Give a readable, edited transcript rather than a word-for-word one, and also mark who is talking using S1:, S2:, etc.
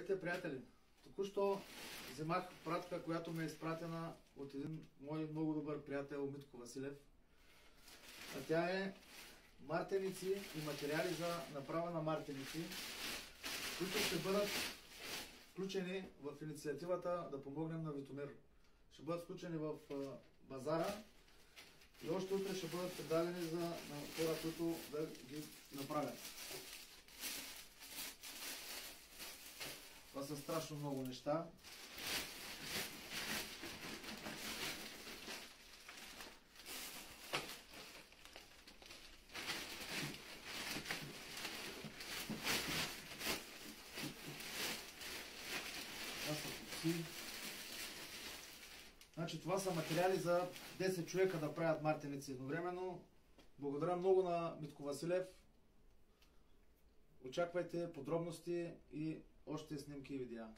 S1: Здравейте, приятели! Току-що вземах пратка, която ме е изпратена от един мой много добър приятел Митко Василев. А тя е мартеници и материали за направа на мартеници, които ще бъдат включени в инициативата да помогнем на Витомир. Ще бъдат включени в базара и още утре ще бъдат предадени на хора, които да ги направят. Това са страшно много неща. Това са купци. Значи това са материали за 10 човека да правят мартеници едновременно. Благодаря много на Митко Василев. Очаквайте подробности и още снимки и видеа.